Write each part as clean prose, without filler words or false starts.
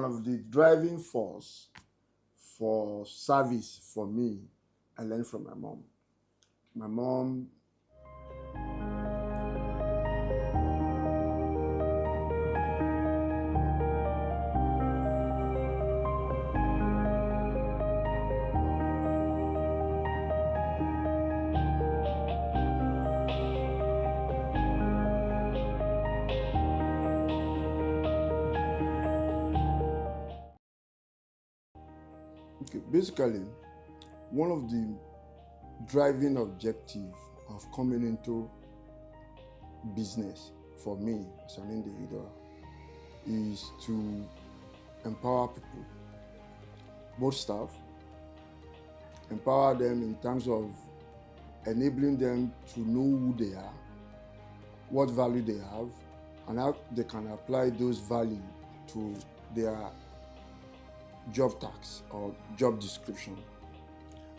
One of the driving force for service for me, I learned from my mom. My mom basically, one of the driving objective of coming into business for me as an individual is to empower people, both staff, empower them in terms of enabling them to know who they are, what value they have, and how they can apply those value to their job tasks or job description.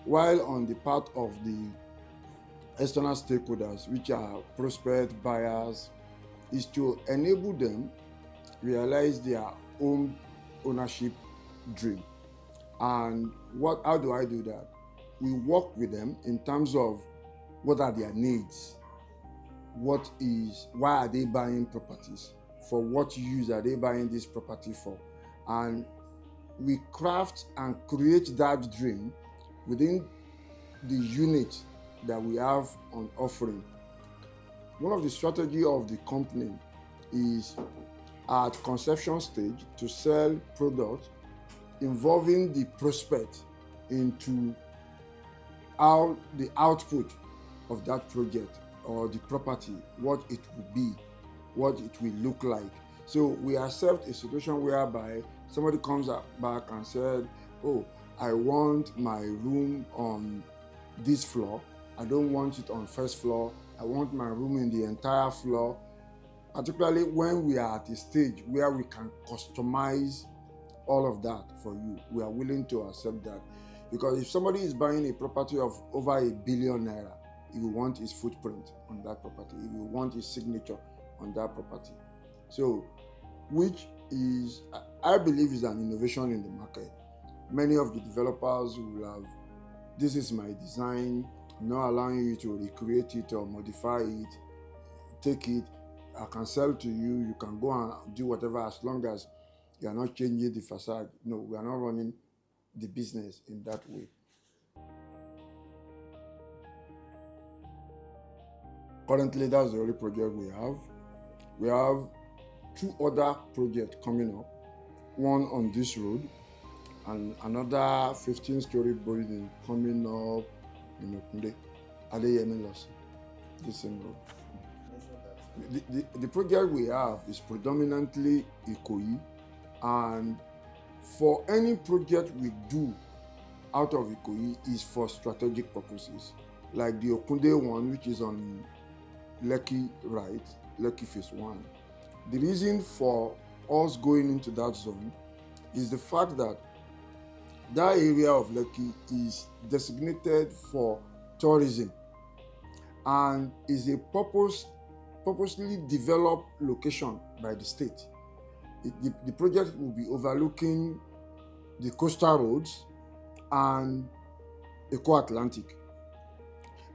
While on the part of the external stakeholders, which are prospect buyers, is to enable them realize their own ownership dream. And how do I do that? We work with them in terms of what are their needs, why are they buying properties, for what use are they buying this property for, and we craft and create that dream within the unit that we have on offering. One of the strategy of the company is at conception stage to sell products involving the prospect into how the output of that project or the property, what it will be, what it will look like. So we accept a situation whereby somebody comes back and said, oh, I want my room on this floor. I don't want it on first floor. I want my room in the entire floor. Particularly when we are at a stage where we can customize all of that for you, we are willing to accept that. Because if somebody is buying a property of over £1 billion, he will want his footprint on that property. He will want his signature on that property. So, which is, I believe, is an innovation in the market. Many of the developers will have, this is my design, I'm not allowing you to recreate it or modify it, take it, I can sell to you, you can go and do whatever as long as you are not changing the facade. No, we are not running the business in that way. Currently, that's the only project we have. We have 2 other projects coming up, one on this road and another 15-story building coming up in Okunde, Adeyemi Loss, the same road. The project we have is predominantly Ikoyi, and for any project we do out of Ikoyi is for strategic purposes, like the Okunde one, which is on Lekki right, Lekki phase 1. The reason for us going into that zone is the fact that that area of Lekki is designated for tourism and is a purposely developed location by the state. The project will be overlooking the coastal roads and Eco Atlantic.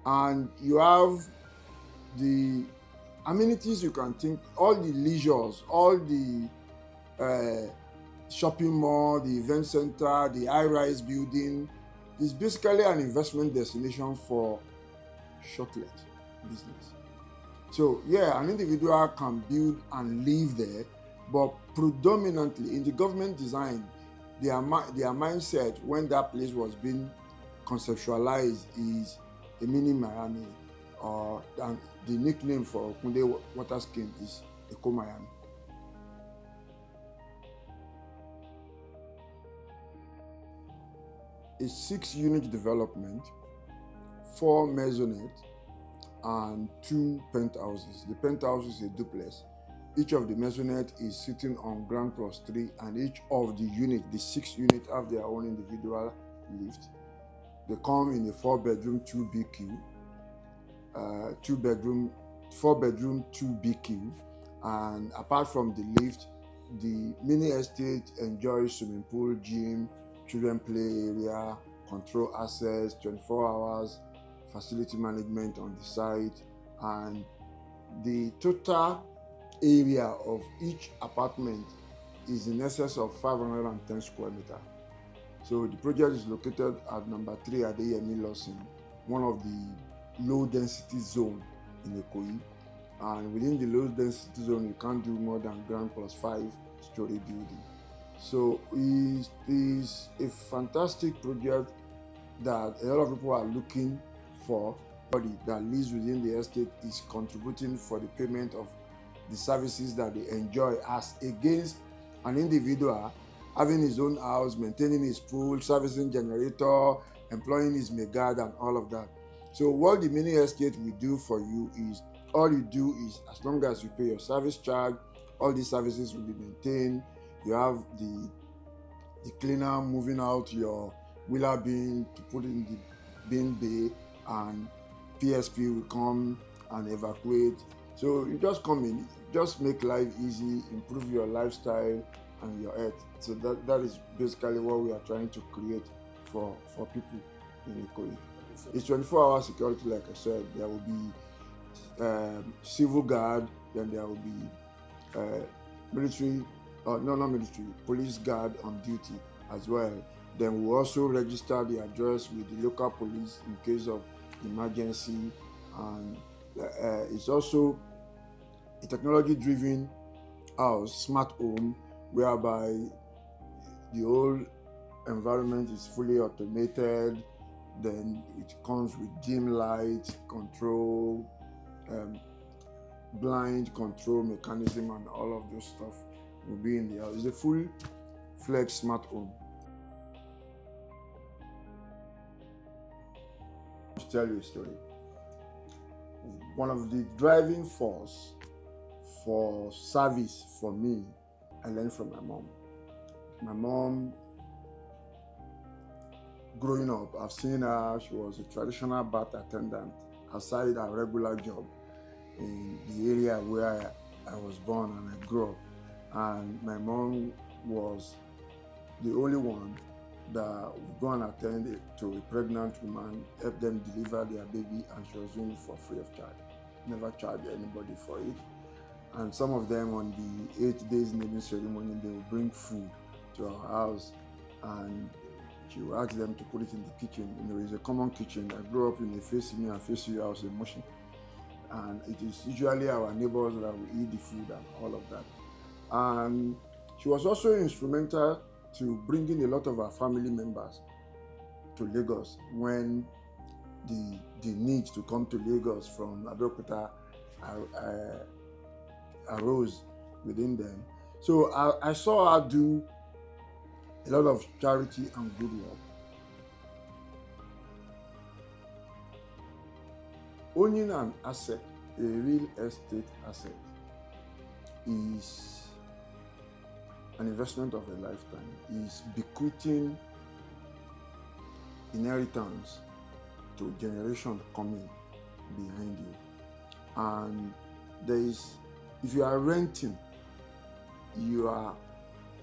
And you have the amenities you can think, all the leisures, all the shopping mall, the event center, the high-rise building. Is basically an investment destination for short-let business. So yeah, an individual can build and live there, but predominantly in the government design, their mindset when that place was being conceptualized is a mini Miami, and the nickname for Okunde water scheme is Eco Miami. A 6-unit development, 4 maisonettes, and 2 penthouses. The penthouse is a duplex. Each of the maisonette is sitting on ground plus 3, and each of the units, the 6 units, have their own individual lift. They come in a 4-bedroom, 2 BQ, 4-bedroom, 2 BQ, and apart from the lift, the mini estate enjoys swimming pool, gym, children play area, control access, 24 hours facility management on the site, and the total area of each apartment is in excess of 510 square meters. So the project is located at number 3 Adeyemi Lawson, one of the low density zone in Ikoyi. And within the low density zone, you can't do more than ground plus 5-story building. So it is a fantastic project that a lot of people are looking for. Everybody that lives within the estate is contributing for the payment of the services that they enjoy, as against an individual having his own house, maintaining his pool, servicing generator, employing his megad and all of that. So what the mini estate will do for you is, all you do is, as long as you pay your service charge, all these services will be maintained. You have the cleaner moving out your wheeler bin to put in the bin bay, and PSP will come and evacuate. So you just come in, just make life easy, improve your lifestyle and your health. So that is basically what we are trying to create for people in Ikoyi. It's 24-hour security, like I said. There will be civil guard, then there will be military, not military, police guard on duty as well. Then we'll also register the address with the local police in case of emergency. And it's also a technology-driven house, smart home, whereby the whole environment is fully automated. Then it comes with dim light control, blind control mechanism, and all of those stuff will be in the house. It's a full-fledged smart home. To tell you a story. One of the driving force for service for me, I learned from my mom. My mom, growing up, I've seen her. She was a traditional bath attendant aside her regular job in the area where I was born and I grew up. And my mom was the only one that would go and attend to a pregnant woman, help them deliver their baby, and she was doing it for free of charge. Never charged anybody for it. And some of them, on the 8 days naming ceremony, they will bring food to our house, and she will ask them to put it in the kitchen. It's a common kitchen. I grew up in a face me and face you house in Motion, and it is usually our neighbors that will eat the food and all of that. And she was also instrumental to bringing a lot of our family members to Lagos when the need to come to Lagos from Abeokuta arose within them. So I saw her do a lot of charity and good work. Owning an asset, a real estate asset, is an investment of a lifetime. Is bequeathing inheritance to generation coming behind you. And if you are renting, you are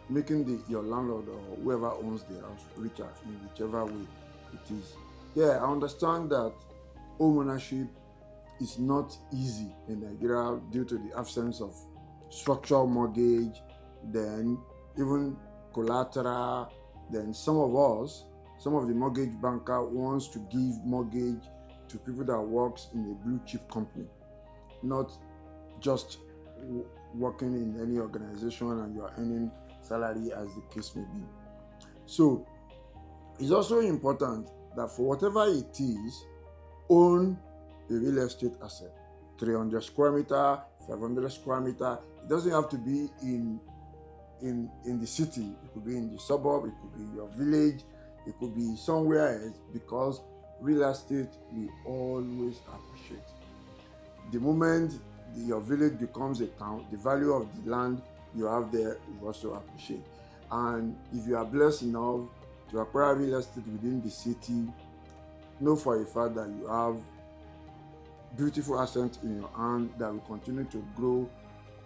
making your landlord or whoever owns the house richer in whichever way it is. Yeah, I understand that home ownership is not easy in Nigeria due to the absence of structural mortgage, then even collateral. Then some of the mortgage banker wants to give mortgage to people that works in a blue chip company, not just working in any organization and you are earning salary as the case may be. So it's also important that for whatever it is, own a real estate asset. 300 square meter, 500 square meter. It doesn't have to be in the city. It could be in the suburb, it could be in your village, it could be somewhere else, because real estate we always appreciate. The moment your village becomes a town, the value of the land you have there will also appreciate. And if you are blessed enough to acquire real estate within the city, know for a fact that you have beautiful assets in your hand that will continue to grow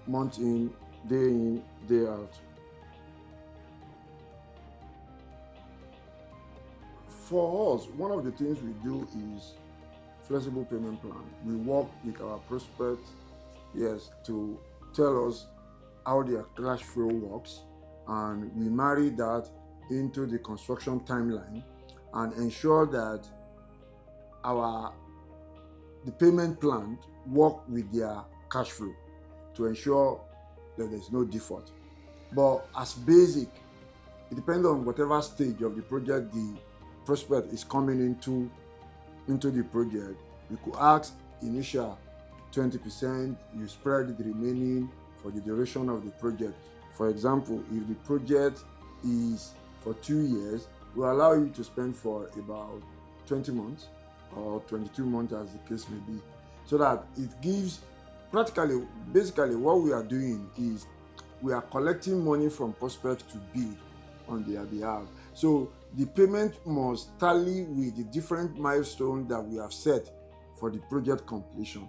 month in, day in, day out. For us, one of the things we do is flexible payment plan. We work with our prospects, yes, to tell us how their cash flow works, and we marry that into the construction timeline and ensure that the payment plan work with their cash flow to ensure that there's no default. But as basic, it depends on whatever stage of the project the prospect is coming into the project. You could ask initial 20%, you spread the remaining for the duration of the project. For example, if the project is for 2 years, we allow you to spend for about 20 months or 22 months, as the case may be, so that it gives basically what we are doing is we are collecting money from prospects to bid on their behalf. So the payment must tally with the different milestones that we have set for the project completion.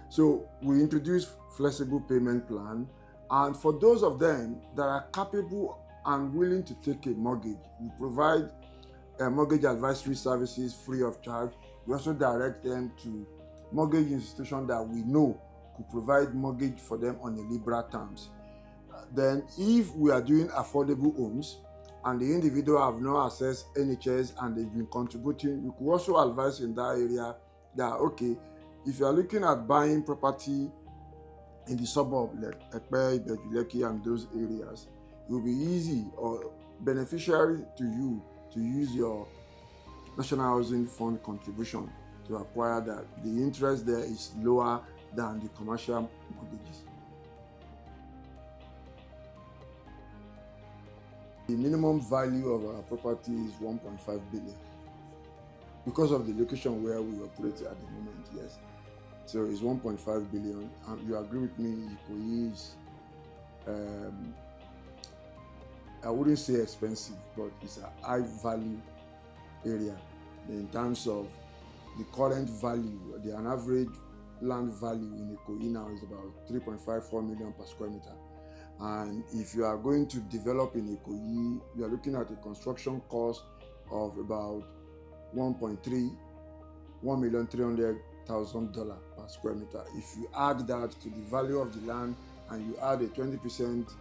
So we introduce flexible payment plan, and for those of them that are capable and willing to take a mortgage, we provide mortgage advisory services free of charge. We also direct them to mortgage institutions that we know could provide mortgage for them on a liberal terms. Then if we are doing affordable homes and the individual have not accessed NHS and they've been contributing, we could also advise in that area that, okay, if you are looking at buying property in the suburb like Ikoyi, Lekki and those areas, it will be easy or beneficiary to you to use your National Housing Fund contribution to acquire that. The interest there is lower than the commercial mortgages. The minimum value of our property is 1.5 billion because of the location where we operate at the moment, yes. So it's 1.5 billion. And you agree with me, Ikoyi is, I wouldn't say expensive, but it's a high value area in terms of the current value. An average land value in Ikoyi now is about 3.54 million per square meter. And if you are going to develop in Ikoyi, you are looking at a construction cost of about $1,300,000 per square meter. If you add that to the value of the land and you add a 20%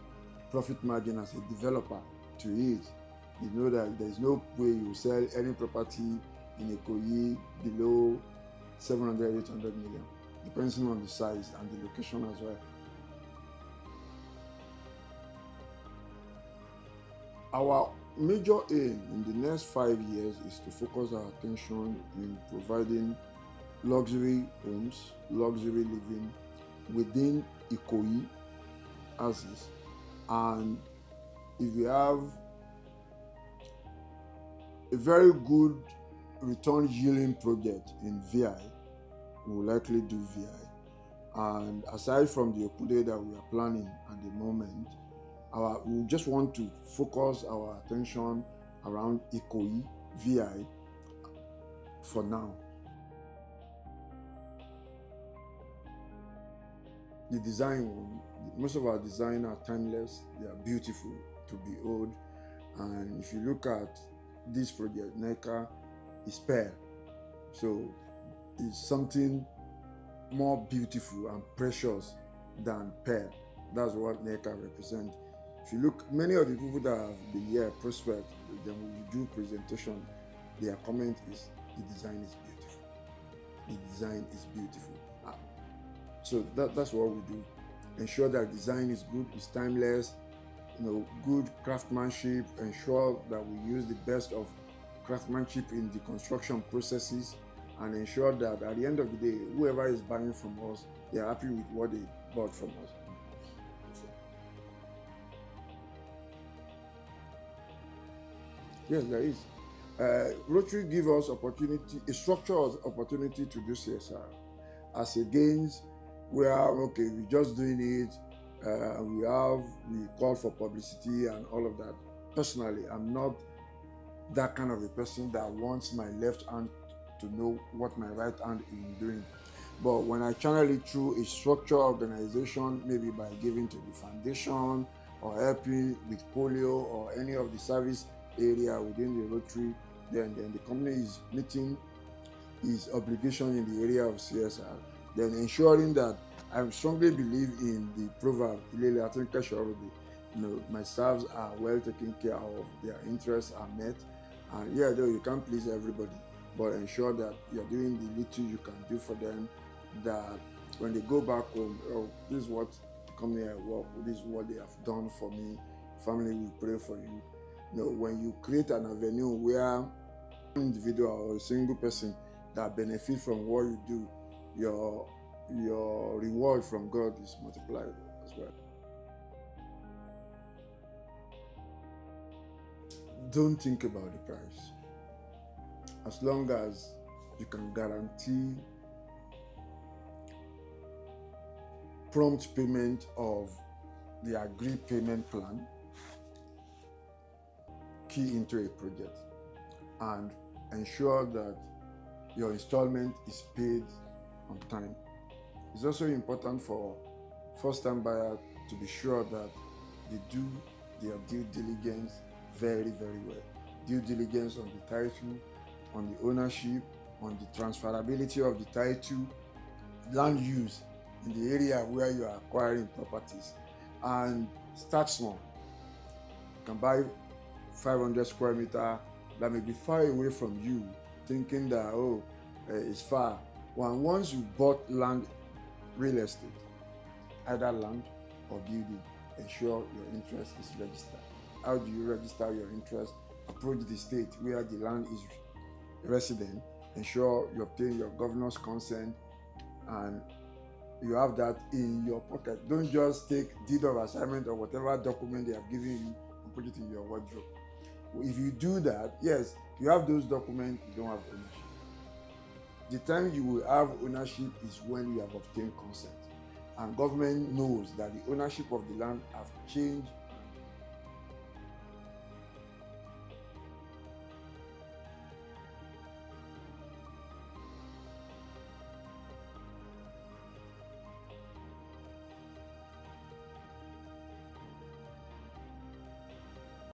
profit margin as a developer to it, you know that there is no way you sell any property in Ikoyi below 700, 800 million, depending on the size and the location as well. Our major aim in the next 5 years is to focus our attention in providing luxury homes, luxury living within Ikoyi houses. And if we have a very good return yielding project in VI, we will likely do VI. And aside from the Okude that we are planning at the moment, we just want to focus our attention around Ikoyi, VI for now. The design one, most of our designs are timeless, they are beautiful to behold. And if you look at this project, NECA is pearl. So it's something more beautiful and precious than pearl. That's what NECA represents. If you look, many of the people that have been here, prospect, then when we do presentation, their comment is the design is beautiful. The design is beautiful. So that's what we do. Ensure that design is good, is timeless, good craftsmanship, ensure that we use the best of craftsmanship in the construction processes, and ensure that at the end of the day, whoever is buying from us, they are happy with what they bought from us. Yes, there is. Rotary gives us a structured opportunity to do CSR, as against where, okay, we're just doing it, we call for publicity and all of that. Personally, I'm not that kind of a person that wants my left hand to know what my right hand is doing. But when I channel it through a structured organization, maybe by giving to the foundation or helping with polio or any of the service area within the Rotary, then the company is meeting its obligation in the area of CSR. Then ensuring that I strongly believe in the proverb, my staffs are well taken care of, their interests are met. And yeah, though you can't please everybody, but ensure that you're doing the little you can do for them, that when they go back home, oh, this is what come here work, this is what they have done for me, family will pray for you. When you create an avenue where an individual or a single person that benefit from what you do, your reward from God is multiplied as well. Don't think about the price. As long as you can guarantee prompt payment of the agreed payment plan, key into a project, and ensure that your installment is paid on time. It's also important for first-time buyers to be sure that they do their due diligence very, very well. Due diligence on the title, on the ownership, on the transferability of the title, land use in the area where you are acquiring properties, and start small. You can buy 500 square meter that may be far away from you, thinking that it's far. Once you bought land, real estate, either land or building, ensure your interest is registered. How do you register your interest? Approach the state where the land is resident. Ensure you obtain your governor's consent and you have that in your pocket. Don't just take deed of assignment or whatever document they have given you and put it in your wardrobe. If you do that, yes, you have those documents, you don't have ownership. The time you will have ownership is when you have obtained consent. And government knows that the ownership of the land have changed